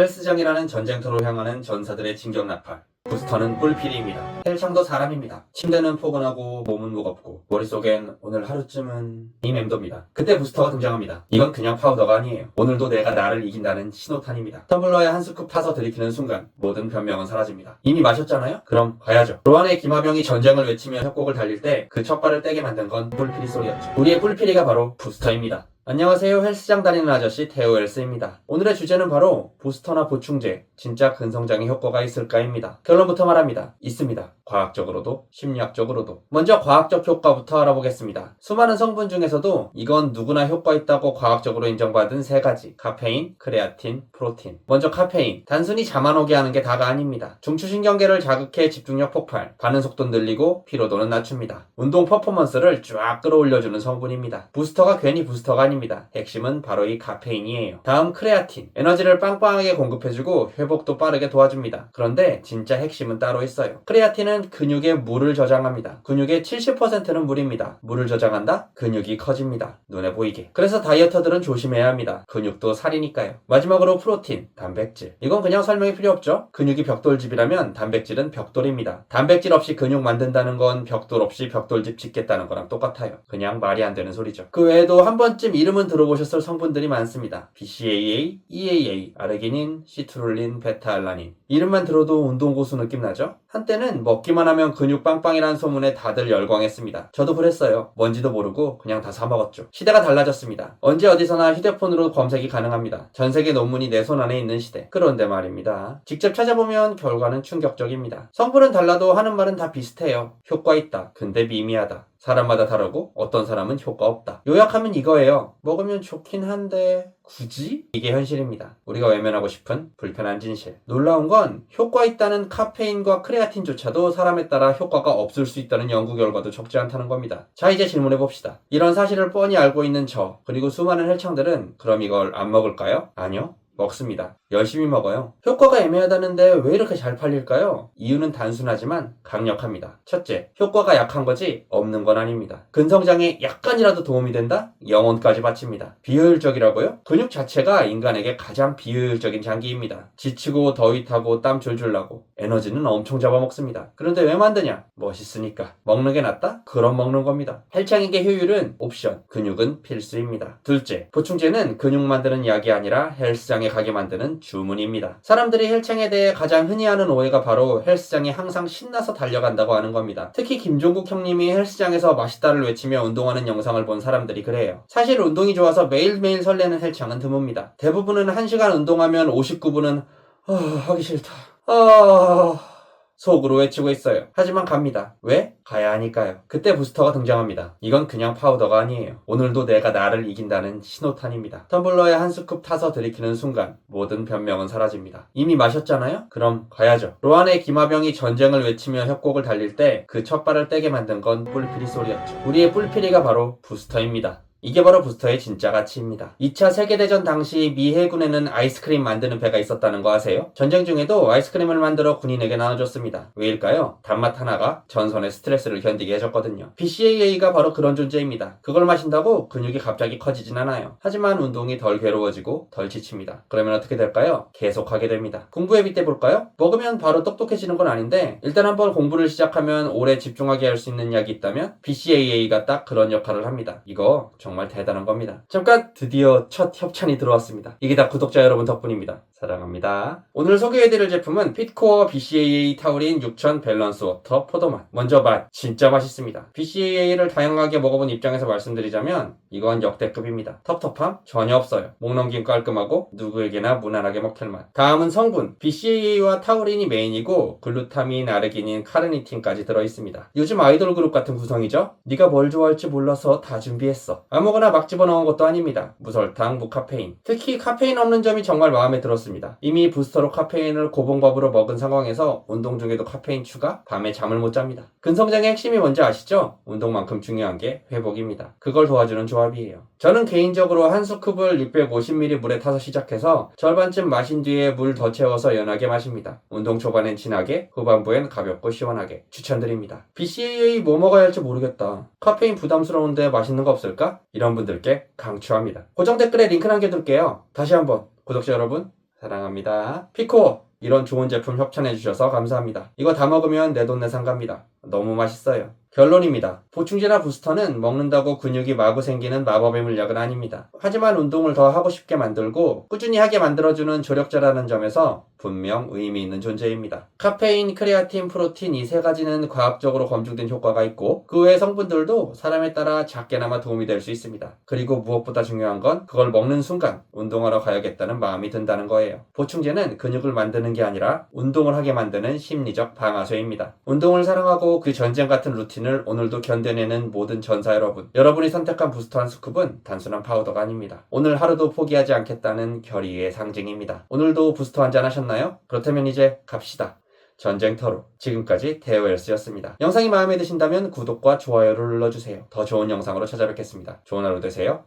헬스장이라는 전쟁터로 향하는 전사들의 진격나팔. 부스터는 뿔피리입니다. 헬창도 사람입니다. 침대는 포근하고 몸은 무겁고 머릿속엔 오늘 하루쯤은 이 맴돕니다. 그때 부스터가 등장합니다. 이건 그냥 파우더가 아니에요. 오늘도 내가 나를 이긴다는 신호탄입니다. 텀블러에 한 스쿱 타서 들이키는 순간 모든 변명은 사라집니다. 이미 마셨잖아요? 그럼 가야죠. 로안의 기마병이 전쟁을 외치며 협곡을 달릴 때 그 첫 발을 떼게 만든 건 뿔피리 소리였죠. 우리의 뿔피리가 바로 부스터입니다. 안녕하세요. 헬스장 다니는 아저씨 테오엘스입니다. 오늘의 주제는 바로 부스터나 보충제, 진짜 근성장에 효과가 있을까입니다. 결론부터 말합니다. 있습니다. 과학적으로도 심리학적으로도. 먼저 과학적 효과부터 알아보겠습니다. 수많은 성분 중에서도 이건 누구나 효과 있다고 과학적으로 인정받은 세 가지. 카페인, 크레아틴, 프로틴. 먼저 카페인. 단순히 잠 안 오게 하는 게 다가 아닙니다. 중추신경계를 자극해 집중력 폭발, 반응 속도 늘리고 피로도는 낮춥니다. 운동 퍼포먼스를 쫙 끌어올려주는 성분입니다. 부스터가 괜히 부스터가 아닙니다. 핵심은 바로 이 카페인이에요. 다음 크레아틴. 에너지를 빵빵하게 공급해주고 회복도 빠르게 도와줍니다. 그런데 진짜 핵심은 따로 있어요. 크레아틴은 근육에 물을 저장합니다. 근육의 70%는 물입니다. 물을 저장한다? 근육이 커집니다. 눈에 보이게. 그래서 다이어터들은 조심해야 합니다. 근육도 살이니까요. 마지막으로 프로틴, 단백질. 이건 그냥 설명이 필요 없죠? 근육이 벽돌집이라면 단백질은 벽돌입니다. 단백질 없이 근육 만든다는 건 벽돌 없이 벽돌집 짓겠다는 거랑 똑같아요. 그냥 말이 안 되는 소리죠. 그 외에도 한 번쯤 이름은 들어보셨을 성분들이 많습니다. BCAA, EAA, 아르기닌, 시트룰린, 베타알라닌. 이름만 들어도 운동고수 느낌 나죠? 한때는 먹기만 하면 근육 빵빵이라는 소문에 다들 열광했습니다. 저도 그랬어요. 뭔지도 모르고 그냥 다 사먹었죠. 시대가 달라졌습니다. 언제 어디서나 휴대폰으로 검색이 가능합니다. 전세계 논문이 내 손 안에 있는 시대. 그런데 말입니다. 직접 찾아보면 결과는 충격적입니다. 성분은 달라도 하는 말은 다 비슷해요. 효과 있다. 근데 미미하다. 사람마다 다르고 어떤 사람은 효과 없다. 요약하면 이거예요. 먹으면 좋긴 한데 굳이? 이게 현실입니다. 우리가 외면하고 싶은 불편한 진실. 놀라운 건 효과 있다는 카페인과 크레아틴조차도 사람에 따라 효과가 없을 수 있다는 연구 결과도 적지 않다는 겁니다. 자, 이제 질문해봅시다. 이런 사실을 뻔히 알고 있는 저, 그리고 수많은 헬창들은 그럼 이걸 안 먹을까요? 아니요. 먹습니다. 열심히 먹어요. 효과가 애매하다는데 왜 이렇게 잘 팔릴까요? 이유는 단순하지만 강력합니다. 첫째, 효과가 약한 거지 없는 건 아닙니다. 근성장에 약간이라도 도움이 된다? 영혼까지 바칩니다. 비효율적이라고요? 근육 자체가 인간에게 가장 비효율적인 장기입니다. 지치고 더위 타고 땀 줄줄 나고 에너지는 엄청 잡아먹습니다. 그런데 왜 만드냐? 멋있으니까. 먹는 게 낫다? 그럼 먹는 겁니다. 헬창에게 효율은 옵션, 근육은 필수입니다. 둘째, 보충제는 근육 만드는 약이 아니라 헬스장에 가게 만드는 주문입니다. 사람들이 헬창에 대해 가장 흔히 하는 오해가 바로 헬스장에 항상 신나서 달려간다고 하는 겁니다. 특히 김종국 형님이 헬스장에서 맛있다를 외치며 운동하는 영상을 본 사람들이 그래요. 사실 운동이 좋아서 매일매일 설레는 헬창은 드뭅니다. 대부분은 1시간 운동하면 59분은 하기 싫다. 속으로 외치고 있어요. 하지만 갑니다. 왜? 가야 하니까요. 그때 부스터가 등장합니다. 이건 그냥 파우더가 아니에요. 오늘도 내가 나를 이긴다는 신호탄입니다. 텀블러에 한 스쿱 타서 들이키는 순간 모든 변명은 사라집니다. 이미 마셨잖아요? 그럼 가야죠. 로안의 기마병이 전쟁을 외치며 협곡을 달릴 때 그 첫 발을 떼게 만든 건 뿔피리 소리였죠. 우리의 뿔피리가 바로 부스터입니다. 이게 바로 부스터의 진짜 가치입니다. 2차 세계대전 당시 미 해군에는 아이스크림 만드는 배가 있었다는 거 아세요? 전쟁 중에도 아이스크림을 만들어 군인에게 나눠줬습니다. 왜일까요? 단맛 하나가 전선의 스트레스를 견디게 해줬거든요. BCAA가 바로 그런 존재입니다. 그걸 마신다고 근육이 갑자기 커지진 않아요. 하지만 운동이 덜 괴로워지고 덜 지칩니다. 그러면 어떻게 될까요? 계속하게 됩니다. 공부에 빗대볼까요? 먹으면 바로 똑똑해지는 건 아닌데 일단 한번 공부를 시작하면 오래 집중하게 할 수 있는 약이 있다면 BCAA가 딱 그런 역할을 합니다. 이거 정말 대단한 겁니다. 잠깐 드디어 첫 협찬이 들어왔습니다. 이게 다 구독자 여러분 덕분입니다. 사랑합니다. 오늘 소개해드릴 제품은 핏코어 BCAA 타우린 6000 밸런스 워터 포도맛. 먼저 맛 진짜 맛있습니다. BCAA를 다양하게 먹어본 입장에서 말씀드리자면 이건 역대급입니다. 텁텁함 전혀 없어요. 목 넘김 깔끔하고 누구에게나 무난하게 먹힐 맛. 다음은 성분. BCAA와 타우린이 메인이고 글루타민, 아르기닌, 카르니틴까지 들어있습니다. 요즘 아이돌 그룹 같은 구성이죠? 네가 뭘 좋아할지 몰라서 다 준비했어. 아무거나 막 집어넣은 것도 아닙니다. 무설탕, 무카페인. 특히 카페인 없는 점이 정말 마음에 들었습니다. 이미 부스터로 카페인을 고봉밥으로 먹은 상황에서 운동 중에도 카페인 추가? 밤에 잠을 못 잡니다. 근성장의 핵심이 뭔지 아시죠? 운동만큼 중요한 게 회복입니다. 그걸 도와주는 조합이에요. 저는 개인적으로 한 스쿱을 650ml 물에 타서 시작해서 절반쯤 마신 뒤에 물 더 채워서 연하게 마십니다. 운동 초반엔 진하게, 후반부엔 가볍고 시원하게 추천드립니다. BCAA 뭐 먹어야 할지 모르겠다. 카페인 부담스러운데 맛있는 거 없을까? 이런 분들께 강추합니다. 고정 댓글에 링크 남겨둘게요. 다시 한번 구독자 여러분 사랑합니다. 피코! 이런 좋은 제품 협찬해주셔서 감사합니다. 이거 다 먹으면 내돈내산 갑니다. 너무 맛있어요. 결론입니다. 보충제나 부스터는 먹는다고 근육이 마구 생기는 마법의 물약은 아닙니다. 하지만 운동을 더 하고 싶게 만들고 꾸준히 하게 만들어주는 조력자라는 점에서 분명 의미 있는 존재입니다. 카페인, 크레아틴, 프로틴 이 세 가지는 과학적으로 검증된 효과가 있고 그 외의 성분들도 사람에 따라 작게나마 도움이 될 수 있습니다. 그리고 무엇보다 중요한 건 그걸 먹는 순간 운동하러 가야겠다는 마음이 든다는 거예요. 보충제는 근육을 만드는 게 아니라 운동을 하게 만드는 심리적 방아쇠입니다. 운동을 사랑하고 그 전쟁 같은 루틴을 오늘도 견뎌내는 모든 전사 여러분, 여러분이 선택한 부스터 한 스쿱은 단순한 파우더가 아닙니다. 오늘 하루도 포기하지 않겠다는 결의의 상징입니다. 오늘도 부스터 한잔 하셨나요? 그렇다면 이제 갑시다. 전쟁터로. 지금까지 테오엘스였습니다. 영상이 마음에 드신다면 구독과 좋아요를 눌러주세요. 더 좋은 영상으로 찾아뵙겠습니다. 좋은 하루 되세요.